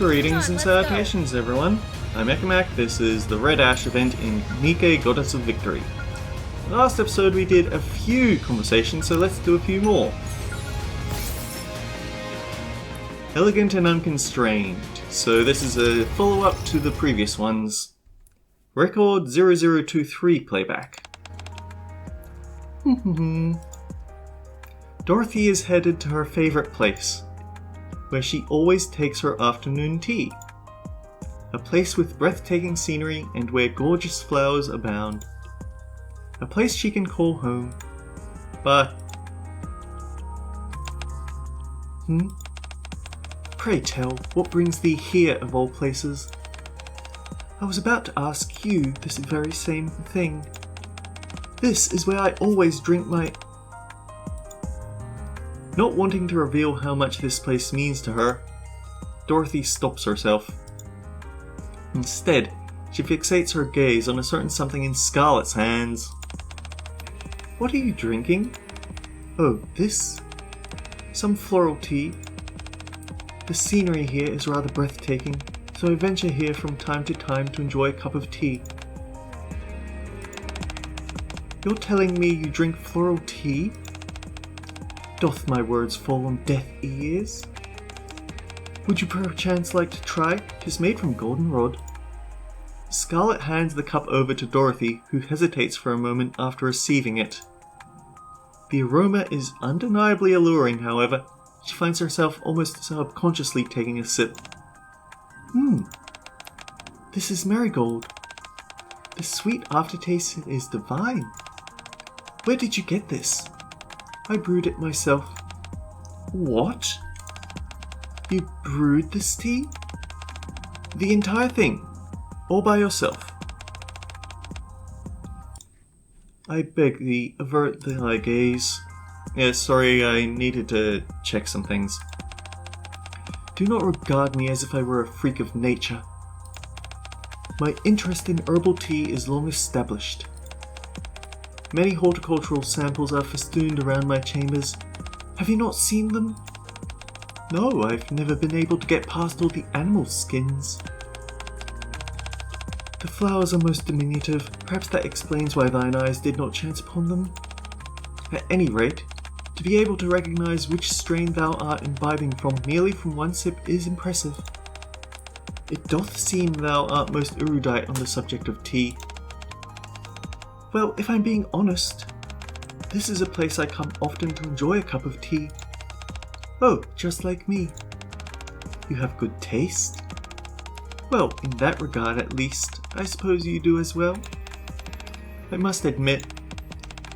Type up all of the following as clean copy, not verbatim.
Greetings and salutations, everyone. I'm Ekamak. This is the Red Ash event in Nike, Goddess of Victory. Last episode we did a few conversations, so let's do a few more. Elegant and Unconstrained. So this is a follow-up to the previous ones. Record 0023 playback. Dorothy is headed to her favourite place, where she always takes her afternoon tea. A place with breathtaking scenery and where gorgeous flowers abound. A place she can call home. But... Pray tell, what brings thee here of all places? I was about to ask you this very same thing. This is where I always drink my... Not wanting to reveal how much this place means to her, Dorothy stops herself. Instead, she fixates her gaze on a certain something in Scarlet's hands. What are you drinking? Oh, this? Some floral tea. The scenery here is rather breathtaking, so I venture here from time to time to enjoy a cup of tea. You're telling me you drink floral tea? Doth my words fall on deaf ears? Would you perchance like to try? 'Tis made from goldenrod. Scarlet hands the cup over to Dorothy, who hesitates for a moment after receiving it. The aroma is undeniably alluring, however. She finds herself almost subconsciously taking a sip. This is marigold. The sweet aftertaste is divine. Where did you get this? I brewed it myself. What? You brewed this tea? The entire thing? All by yourself? I beg thee, avert thy gaze. Yes, sorry, I needed to check some things. Do not regard me as if I were a freak of nature. My interest in herbal tea is long established. Many horticultural samples are festooned around my chambers. Have you not seen them? No, I've never been able to get past all the animal skins. The flowers are most diminutive. Perhaps that explains why thine eyes did not chance upon them. At any rate, to be able to recognize which strain thou art imbibing from merely from one sip is impressive. It doth seem thou art most erudite on the subject of tea. Well, if I'm being honest, this is a place I come often to enjoy a cup of tea. Oh, just like me. You have good taste? Well, in that regard at least, I suppose you do as well. I must admit,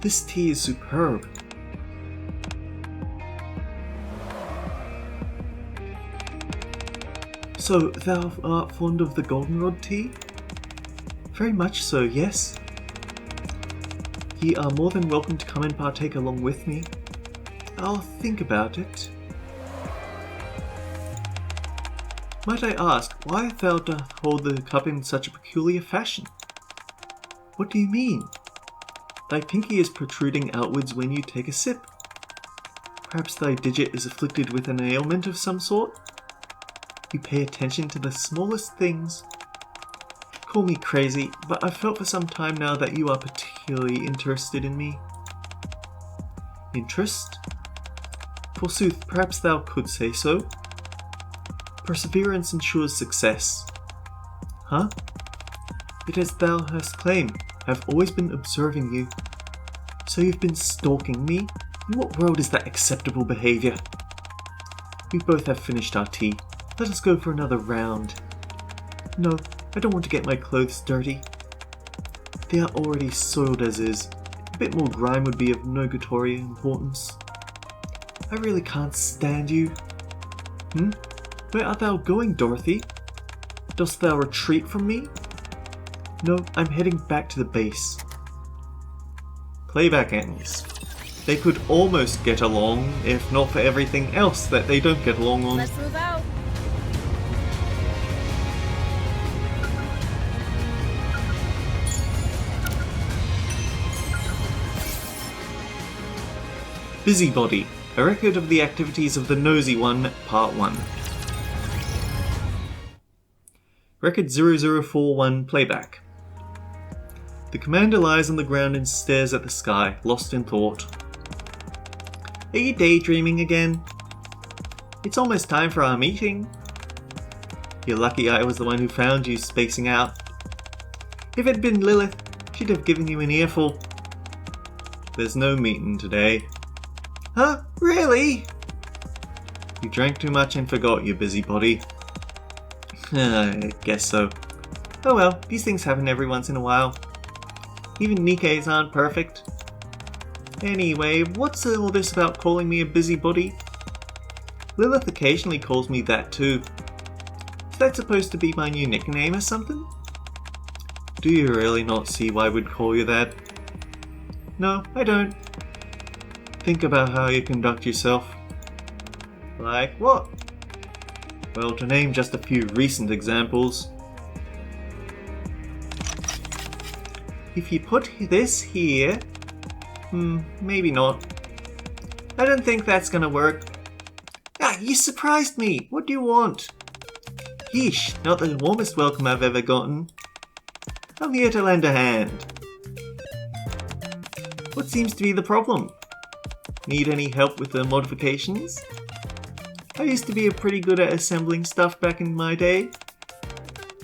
this tea is superb. So, thou art fond of the goldenrod tea? Very much so, yes. Ye are more than welcome to come and partake along with me. I'll think about it. Might I ask, why thou doth hold the cup in such a peculiar fashion? What do you mean? Thy pinky is protruding outwards when you take a sip. Perhaps thy digit is afflicted with an ailment of some sort? You pay attention to the smallest things. Call me crazy, but I've felt for some time now that you are particularly interested in me. Interest? Forsooth, perhaps thou could say so. Perseverance ensures success. Huh? It as thou hast claimed, I've always been observing you. So you've been stalking me? In what world is that acceptable behaviour? We both have finished our tea. Let us go for another round. No, I don't want to get my clothes dirty. They are already soiled as is. A bit more grime would be of nugatory importance. I really can't stand you. Where art thou going, Dorothy? Dost thou retreat from me? No, I'm heading back to the base. Playback ends. They could almost get along, if not for everything else that they don't get along on. Let's move out. Busybody, a record of the activities of the Nosy One, Part 1. Record 0041 playback. The commander lies on the ground and stares at the sky, lost in thought. Are you daydreaming again? It's almost time for our meeting. You're lucky I was the one who found you spacing out. If it had been Lilith, she'd have given you an earful. There's no meeting today. Huh? Really? You drank too much and forgot, you busybody. I guess so. Oh well, these things happen every once in a while. Even Nikes aren't perfect. Anyway, what's all this about calling me a busybody? Lilith occasionally calls me that too. Is that supposed to be my new nickname or something? Do you really not see why we'd call you that? No, I don't. Think about how you conduct yourself. Like what? Well, to name just a few recent examples. If you put this here... maybe not. I don't think that's gonna work. Ah, you surprised me! What do you want? Yeesh, not the warmest welcome I've ever gotten. I'm here to lend a hand. What seems to be the problem? Need any help with the modifications? I used to be pretty good at assembling stuff back in my day.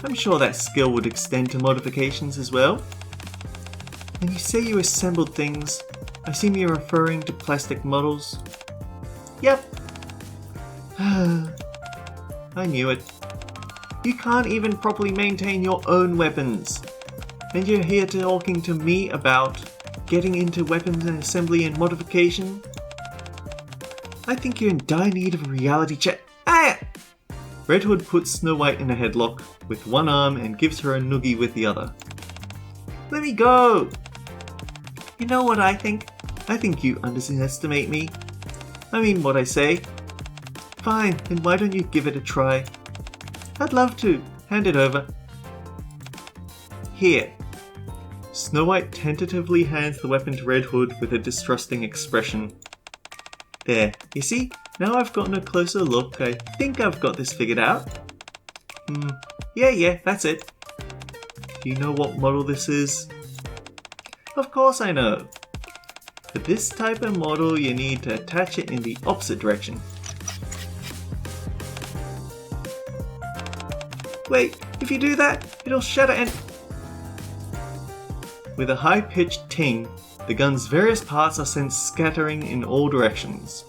I'm sure that skill would extend to modifications as well. When you say you assembled things, I assume you're referring to plastic models? Yep. I knew it. You can't even properly maintain your own weapons. And you're here talking to me about getting into weapons and assembly and modification? I think you're in dire need of a reality check. Ah! Red Hood puts Snow White in a headlock with one arm and gives her a noogie with the other. Let me go! You know what I think? I think you underestimate me. I mean what I say. Fine, then why don't you give it a try? I'd love to. Hand it over. Here. Snow White tentatively hands the weapon to Red Hood with a distrusting expression. There, you see? Now I've gotten a closer look, I think I've got this figured out. Yeah, that's it. Do you know what model this is? Of course I know. For this type of model, you need to attach it in the opposite direction. Wait, if you do that, it'll shatter and... With a high-pitched ting, the gun's various parts are sent scattering in all directions.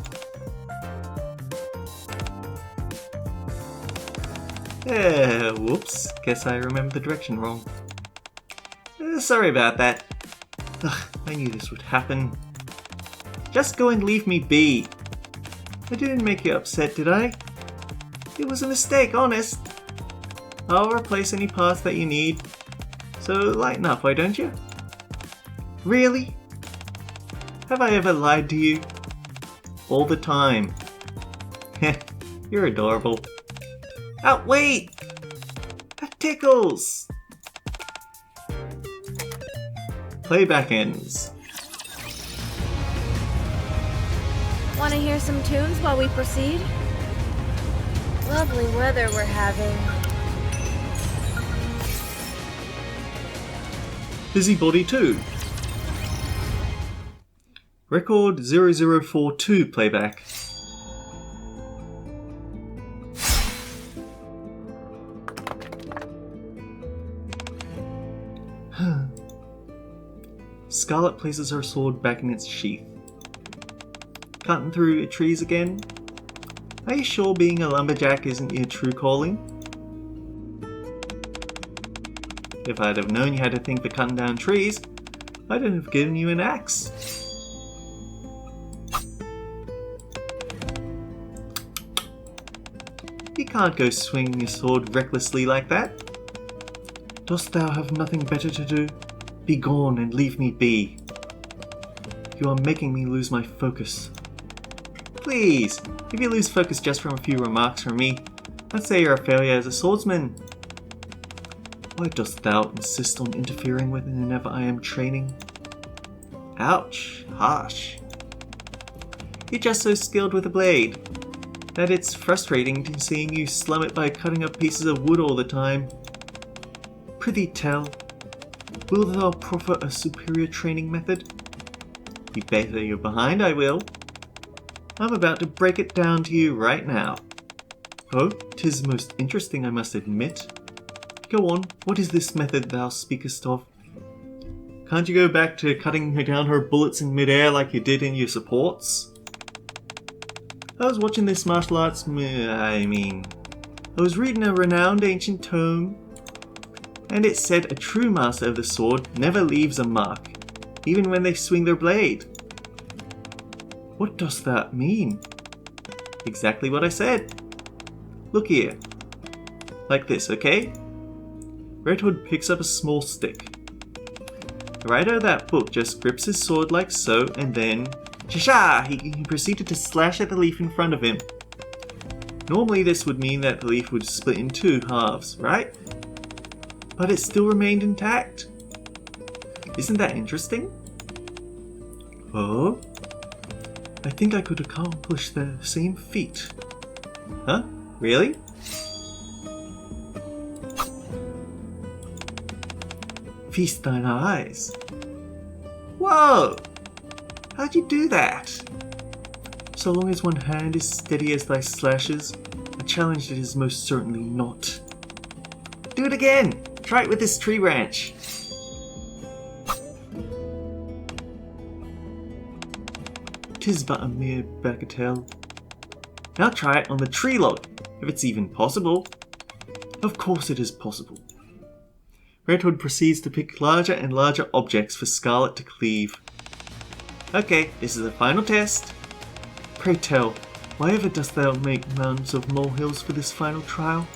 Whoops, guess I remembered the direction wrong. Sorry about that. Ugh, I knew this would happen. Just go and leave me be. I didn't make you upset, did I? It was a mistake, honest. I'll replace any parts that you need. So lighten up, why don't you? Really? Have I ever lied to you? All the time. Heh, you're adorable. Oh, wait! That tickles! Playback ends. Want to hear some tunes while we proceed? Lovely weather we're having. Busybody 2. Record 0042 playback. Scarlet places her sword back in its sheath. Cutting through trees again? Are you sure being a lumberjack isn't your true calling? If I'd have known you had a thing for cutting down trees, I'd have given you an axe. You can't go swinging your sword recklessly like that. Dost thou have nothing better to do? Be gone and leave me be. You are making me lose my focus. Please, if you lose focus just from a few remarks from me, I'd say you're a failure as a swordsman. Why dost thou insist on interfering whenever I am training? Ouch, harsh. You're just so skilled with a blade that it's frustrating to seeing you slum it by cutting up pieces of wood all the time. Prithee tell, will thou proffer a superior training method? You better you're behind, I will. I'm about to break it down to you right now. Oh, 'tis most interesting, I must admit. Go on, what is this method thou speakest of? Can't you go back to cutting her down her bullets in midair like you did in your supports? I was watching this martial arts, I was reading a renowned ancient tome, and it said a true master of the sword never leaves a mark, even when they swing their blade. What does that mean? Exactly what I said. Look here. Like this, okay? Red Hood picks up a small stick. The writer of that book just grips his sword like so, and then... Sha-sha! He proceeded to slash at the leaf in front of him. Normally this would mean that the leaf would split in two halves, right? But it still remained intact. Isn't that interesting? Oh? I think I could accomplish the same feat. Huh? Really? Feast thine eyes. Whoa! How'd you do that? So long as one hand is steady as thy slashes, a challenge it is most certainly not. Do it again! Try it with this tree branch. Tis but a mere bagatelle. Now try it on the tree log, if it's even possible. Of course it is possible. Red Hood proceeds to pick larger and larger objects for Scarlet to cleave. Okay, this is the final test. Pray tell, why ever dost thou make mounds of molehills for this final trial?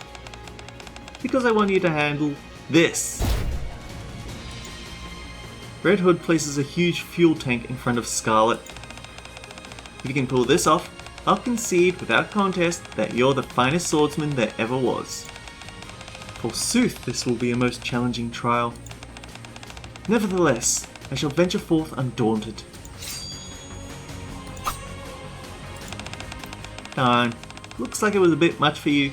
Because I want you to handle this. Red Hood places a huge fuel tank in front of Scarlet. If you can pull this off, I'll concede without contest that you're the finest swordsman there ever was. Forsooth, this will be a most challenging trial. Nevertheless, I shall venture forth undaunted. Darn, looks like it was a bit much for you.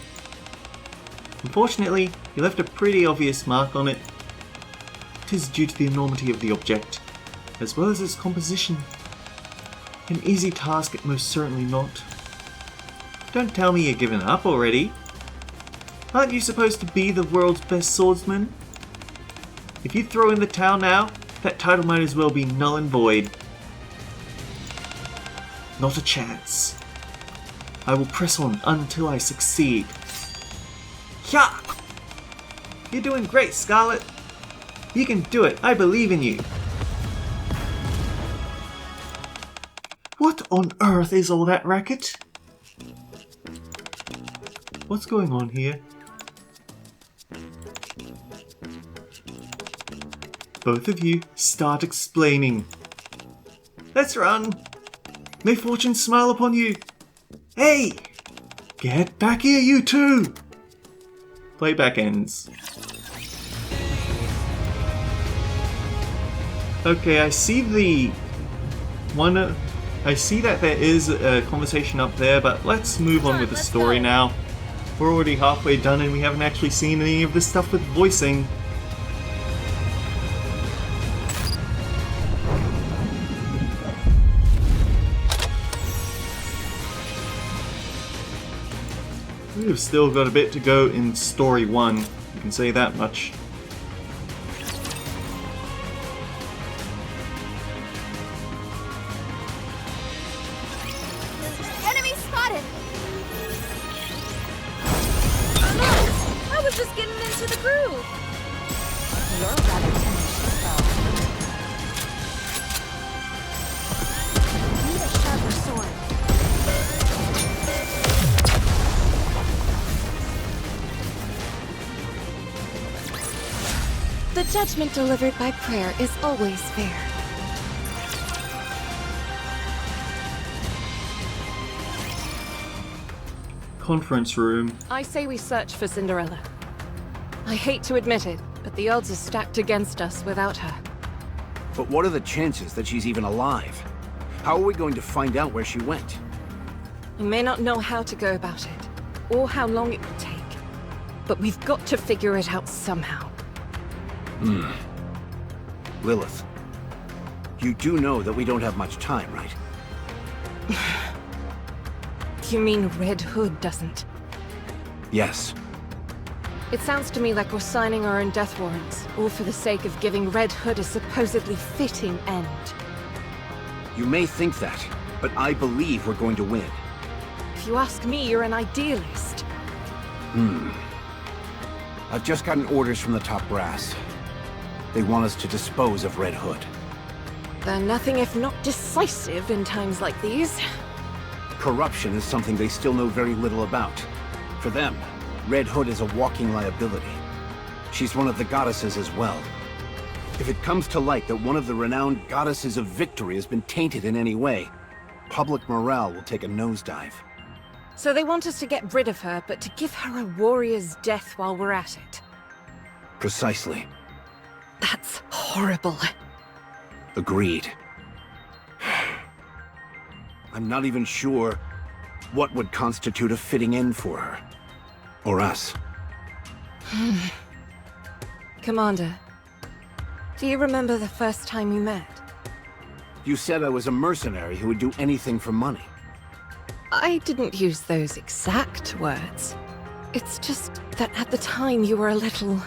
Unfortunately, you left a pretty obvious mark on it. 'Tis due to the enormity of the object, as well as its composition. An easy task it most certainly not. Don't tell me you're giving up already. Aren't you supposed to be the world's best swordsman? If you throw in the towel now, that title might as well be null and void. Not a chance. I will press on until I succeed. Ya! You're doing great, Scarlet. You can do it. I believe in you. What on earth is all that racket? What's going on here? Both of you start explaining. Let's run. May fortune smile upon you. Hey! Get back here, you two! Playback ends. Okay, I see the one. I see that there is a conversation up there, but let's move on with the story now. We're already halfway done and we haven't actually seen any of this stuff with voicing. We've still got a bit to go in story 1, you can say that much. Enemy spotted! I was just getting into the groove! You're rather tenacious, though. Need a sharper sword. The judgment delivered by prayer is always fair. Conference room. I say we search for Cinderella. I hate to admit it, but the odds are stacked against us without her. But what are the chances that she's even alive? How are we going to find out where she went? We may not know how to go about it, or how long it will take. But we've got to figure it out somehow. Lilith, you do know that we don't have much time, right? You mean Red Hood doesn't? Yes. It sounds to me like we're signing our own death warrants, all for the sake of giving Red Hood a supposedly fitting end. You may think that, but I believe we're going to win. If you ask me, you're an idealist. I've just gotten orders from the top brass. They want us to dispose of Red Hood. They're nothing if not decisive in times like these. Corruption is something they still know very little about. For them, Red Hood is a walking liability. She's one of the goddesses as well. If it comes to light that one of the renowned goddesses of victory has been tainted in any way, public morale will take a nosedive. So they want us to get rid of her, but to give her a warrior's death while we're at it. Precisely. That's horrible. Agreed. I'm not even sure what would constitute a fitting end for her. Or us. Commander, do you remember the first time we met? You said I was a mercenary who would do anything for money. I didn't use those exact words. It's just that at the time you were a little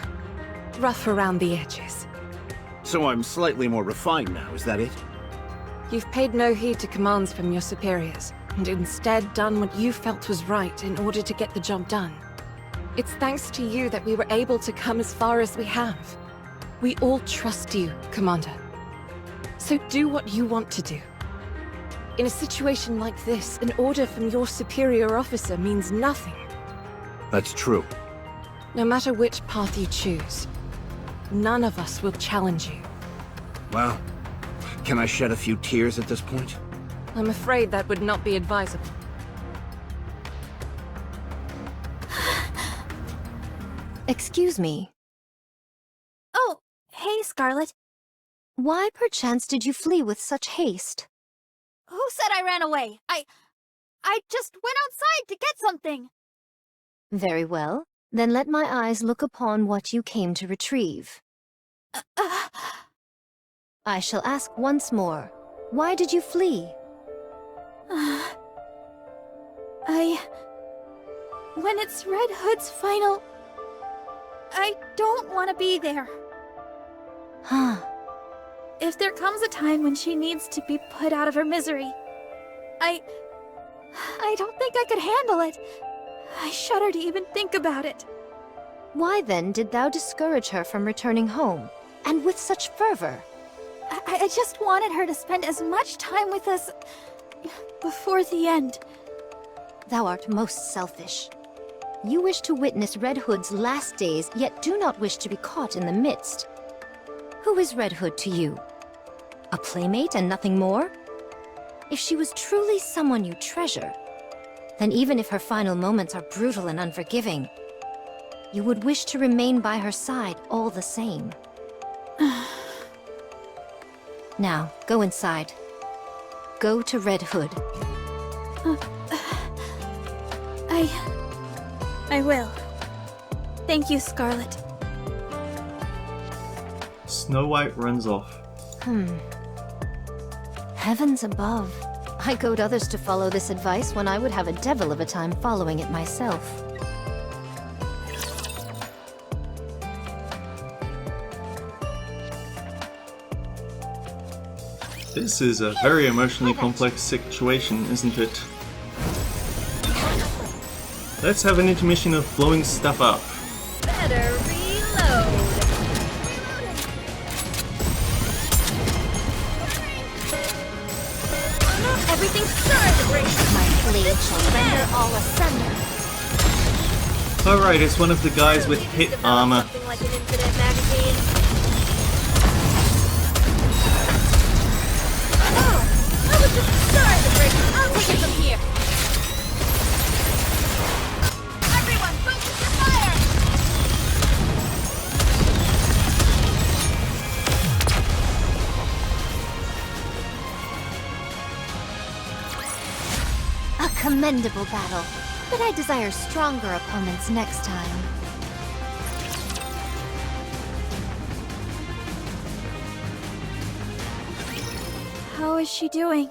rough around the edges. So I'm slightly more refined now, is that it? You've paid no heed to commands from your superiors, and instead done what you felt was right in order to get the job done. It's thanks to you that we were able to come as far as we have. We all trust you, Commander. So do what you want to do. In a situation like this, an order from your superior officer means nothing. That's true. No matter which path you choose, none of us will challenge you. Well, can I shed a few tears at this point? I'm afraid that would not be advisable. Excuse me. Oh, hey, Scarlet. Why perchance did you flee with such haste? Who said I ran away? I just went outside to get something. Very well. Then let my eyes look upon what you came to retrieve. I shall ask once more. Why did you flee? When it's Red Hood's final... I don't want to be there. Huh. If there comes a time when she needs to be put out of her misery, I don't think I could handle it. I shudder to even think about it. Why then did thou discourage her from returning home, and with such fervor? I just wanted her to spend as much time with us before the end. Thou art most selfish. You wish to witness Red Hood's last days, yet do not wish to be caught in the midst. Who is Red Hood to you? A playmate and nothing more? If she was truly someone you treasure, then even if her final moments are brutal and unforgiving, you would wish to remain by her side all the same. Now, go inside. Go to Red Hood. I will. Thank you, Scarlet. Snow White runs off. Heavens above. I goad others to follow this advice when I would have a devil of a time following it myself. This is a very emotionally complex situation, isn't it? Let's have an intermission of blowing stuff up. Better reload. Everything's starting to break. My blade shall render all asunder. Alright, it's one of the guys with hit armor. Something like an infinite magazine. Oh, I was just starting to break. I'll take it from here. Everyone, focus your fire! A commendable battle, but I desire stronger opponents next time. How is she doing?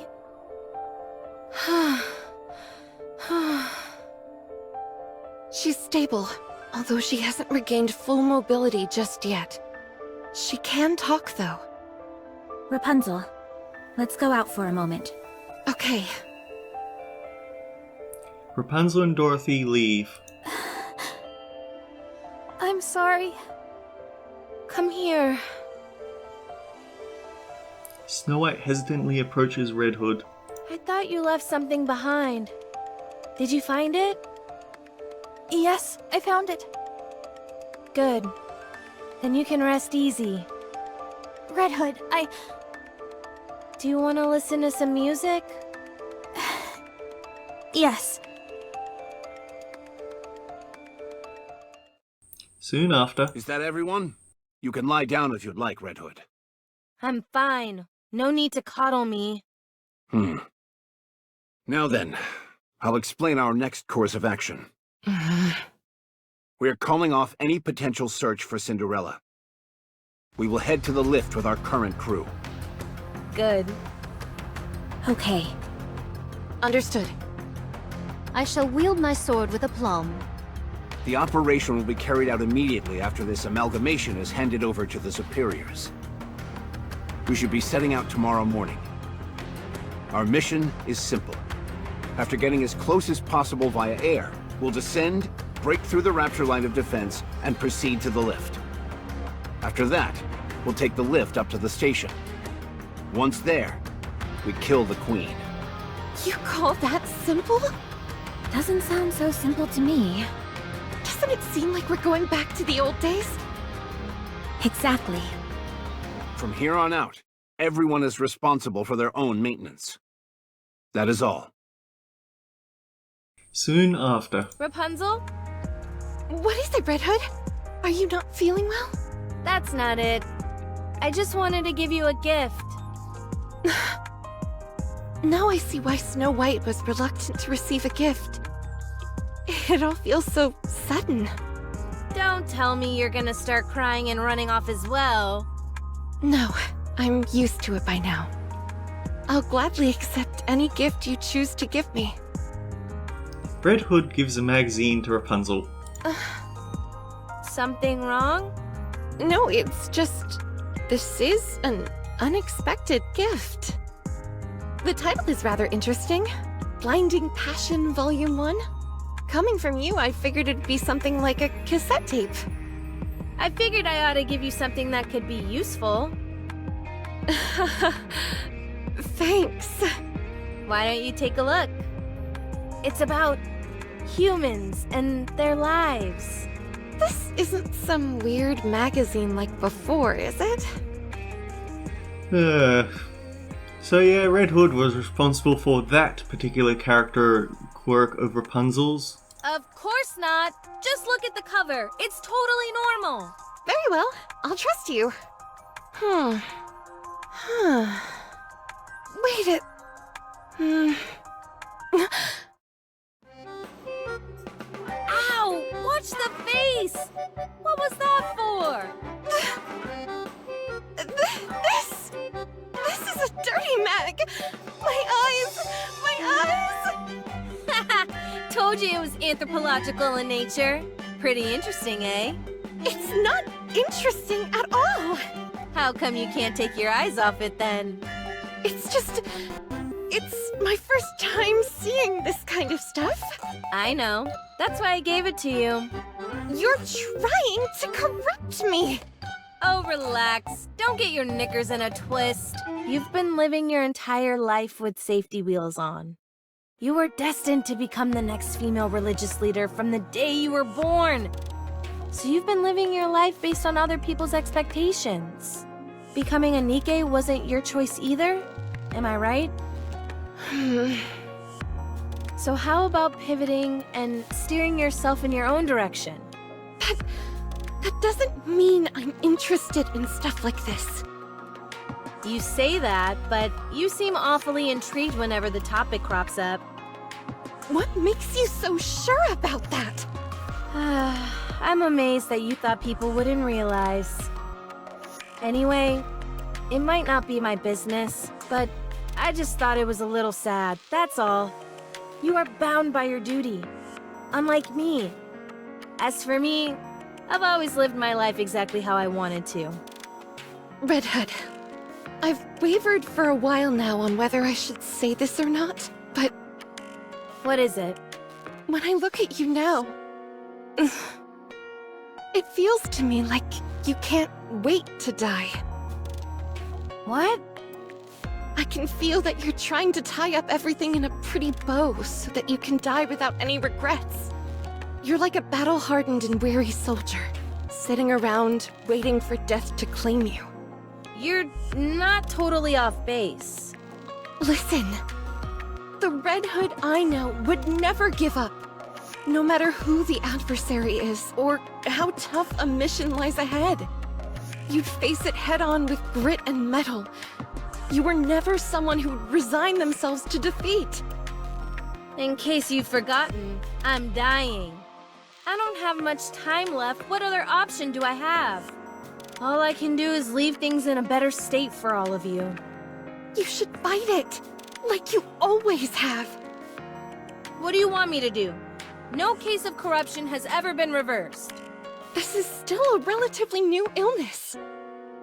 She's stable, although she hasn't regained full mobility just yet. She can talk, though. Rapunzel, let's go out for a moment. Okay. Rapunzel and Dorothy leave. I'm sorry. Come here. Snow White hesitantly approaches Red Hood. I thought you left something behind. Did you find it? Yes, I found it. Good. Then you can rest easy. Red Hood, Do you want to listen to some music? Yes. Soon after, Is that everyone? You can lie down if you'd like, Red Hood. I'm fine. No need to coddle me. Now then, I'll explain our next course of action. We're calling off any potential search for Cinderella. We will head to the lift with our current crew. Good. Okay. Understood. I shall wield my sword with aplomb. The operation will be carried out immediately after this amalgamation is handed over to the superiors. We should be setting out tomorrow morning. Our mission is simple. After getting as close as possible via air, we'll descend, break through the Rapture line of defense, and proceed to the lift. After that, we'll take the lift up to the station. Once there, we kill the Queen. You call that simple? Doesn't sound so simple to me. Doesn't it seem like we're going back to the old days? Exactly. From here on out, everyone is responsible for their own maintenance. That is all. soon after. Rapunzel? What is it, Red Hood? Are you not feeling well? That's not it. I just wanted to give you a gift. Now I see why Snow White was reluctant to receive a gift. It all feels so sudden. Don't tell me you're gonna start crying and running off as well. No, I'm used to it by now. I'll gladly accept any gift you choose to give me. Red Hood gives a magazine to Rapunzel. Something wrong? No, it's just... this is an unexpected gift. The title is rather interesting. Blinding Passion Volume 1. Coming from you, I figured it'd be something like a cassette tape. I figured I ought to give you something that could be useful. Thanks. Why don't you take a look? It's about humans and their lives. This isn't some weird magazine like before, is it? So yeah, Red Hood was responsible for that particular character quirk of Rapunzel's. Of course not. Just look at the cover. It's totally normal. Very well. I'll trust you. Wait a... Ow! Watch the face! What was that for? This is a dirty mag! My eyes! Told you it was anthropological in nature. Pretty interesting, eh? It's not interesting at all! How come you can't take your eyes off it then? It's just... it's my first time seeing this kind of stuff. I know. That's why I gave it to you. You're trying to corrupt me! Oh, relax. Don't get your knickers in a twist. You've been living your entire life with safety wheels on. You were destined to become the next female religious leader from the day you were born. So you've been living your life based on other people's expectations. Becoming a Nikke wasn't your choice either? Am I right? So how about pivoting and steering yourself in your own direction? That doesn't mean I'm interested in stuff like this. You say that, but you seem awfully intrigued whenever the topic crops up. What makes you so sure about that? I'm amazed that you thought people wouldn't realize. Anyway, it might not be my business, but I just thought it was a little sad, that's all. You are bound by your duty, unlike me. As for me, I've always lived my life exactly how I wanted to. Red Hood, I've wavered for a while now on whether I should say this or not, but What is it? when I look at you now, it feels to me like you can't wait to die. What? I can feel that you're trying to tie up everything in a pretty bow so that you can die without any regrets. You're like a battle-hardened and weary soldier, sitting around waiting for death to claim you. You're not totally off base. Listen, the Red Hood I know would never give up, no matter who the adversary is or how tough a mission lies ahead. You'd face it head-on with grit and mettle. You were never someone who'd resign themselves to defeat. In case you've forgotten, I'm dying. I don't have much time left. What other option do I have? All I can do is leave things in a better state for all of you. You should fight it, like you always have. What do you want me to do? No case of corruption has ever been reversed. This is still a relatively new illness.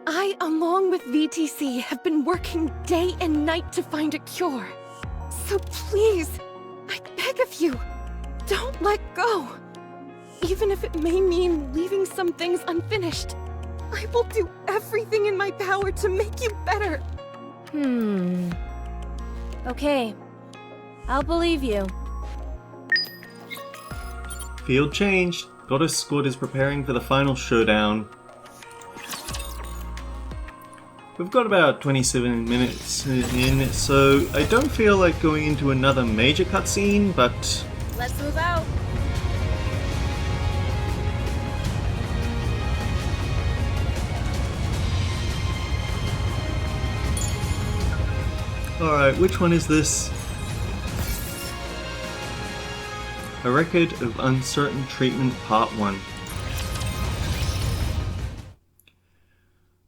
I, along with VTC, have been working day and night to find a cure. So please, I beg of you, don't let go. Even if it may mean leaving some things unfinished, I will do everything in my power to make you better. Okay. I'll believe you. Field changed. Goddess Squad is preparing for the final showdown. We've got about 27 minutes in, so I don't feel like going into another major cutscene, but Let's move out. alright, which one is this? A Record of Uncertain Treatment Part 1.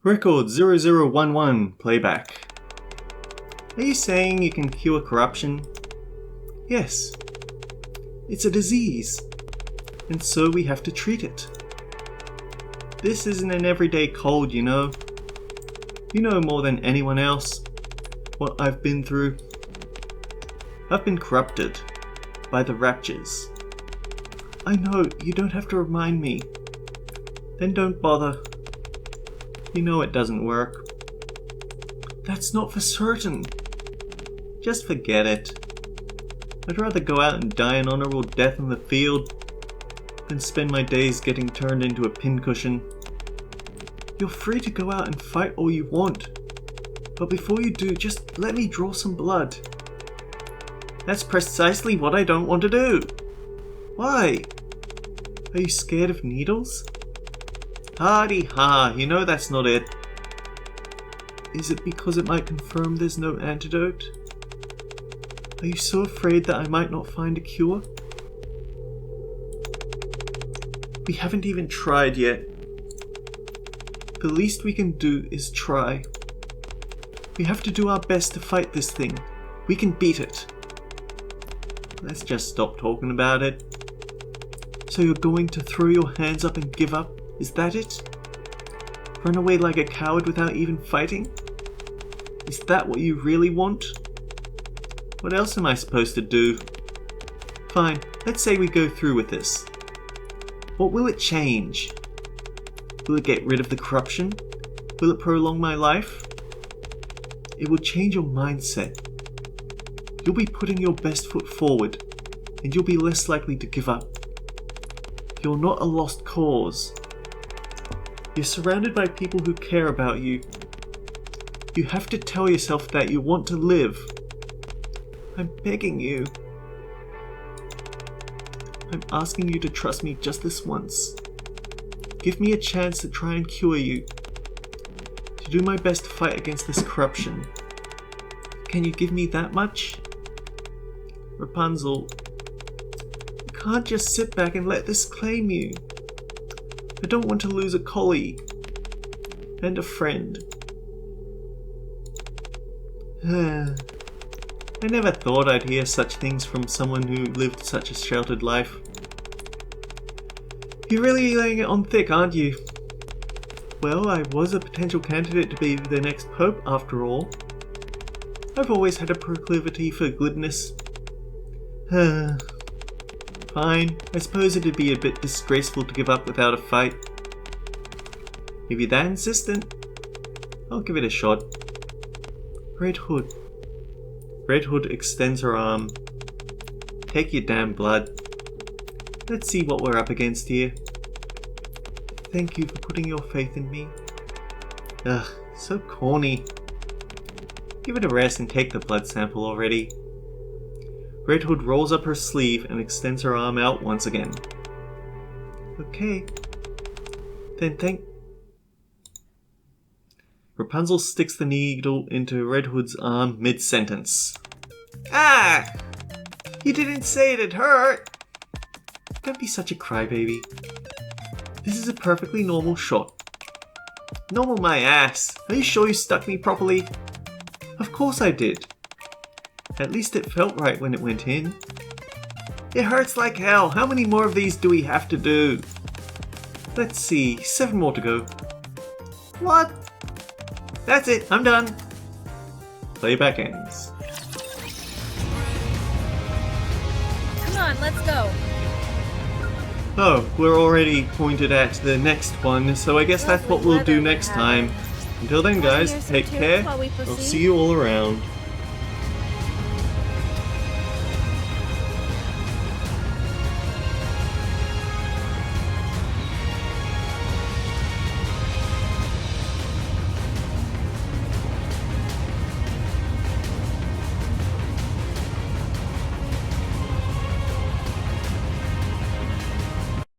Record 0011, playback. Are you saying you can cure corruption? Yes. It's a disease, and so we have to treat it. This isn't an everyday cold, you know. You know more than anyone else what I've been through. I've been corrupted by the raptures. I know, you don't have to remind me. Then don't bother. You know it doesn't work. That's not for certain. Just forget it. I'd rather go out and die an honorable death in the field than spend my days getting turned into a pincushion. You're free to go out and fight all you want, but before you do, just let me draw some blood. That's precisely what I don't want to do. Why? Are you scared of needles? Hardy ha, you know that's not it. Is it because it might confirm there's no antidote? Are you so afraid that I might not find a cure? We haven't even tried yet. The least we can do is try. We have to do our best to fight this thing. We can beat it. Let's just stop talking about it. So you're going to throw your hands up and give up? Is that it? Run away like a coward without even fighting? Is that what you really want? What else am I supposed to do? Fine, let's say we go through with this. What will it change? Will it get rid of the corruption? Will it prolong my life? It will change your mindset. You'll be putting your best foot forward, and you'll be less likely to give up. You're not a lost cause. You're surrounded by people who care about you. You have to tell yourself that you want to live. I'm begging you. I'm asking you to trust me just this once. Give me a chance to try and cure you. To do my best to fight against this corruption. Can you give me that much? Rapunzel, you can't just sit back and let this claim you. I don't want to lose a colleague. And a friend. I never thought I'd hear such things from someone who lived such a sheltered life. You're really laying it on thick, aren't you? Well, I was a potential candidate to be the next pope, after all. I've always had a proclivity for glibness. Fine, I suppose it'd be a bit disgraceful to give up without a fight. If you're that insistent, I'll give it a shot. Red Hood. Red Hood extends her arm. Take your damn blood. Let's see what we're up against here. Thank you for putting your faith in me. Ugh, so corny. Give it a rest and take the blood sample already. Red Hood rolls up her sleeve and extends her arm out once again. Okay. Then thank... Rapunzel sticks the needle into Red Hood's arm mid-sentence. Ah! You didn't say it'd hurt! Don't be such a crybaby. This is a perfectly normal shot. Normal my ass. Are you sure you stuck me properly? Of course I did. At least it felt right when it went in. It hurts like hell. How many more of these do we have to do? Let's see. 7 more to go. What? That's it. I'm done. Playback ends. Come on, let's go. Oh, we're already pointed at the next one, so I guess that's what we'll do next time. Until then, guys, take care. I'll see you all around.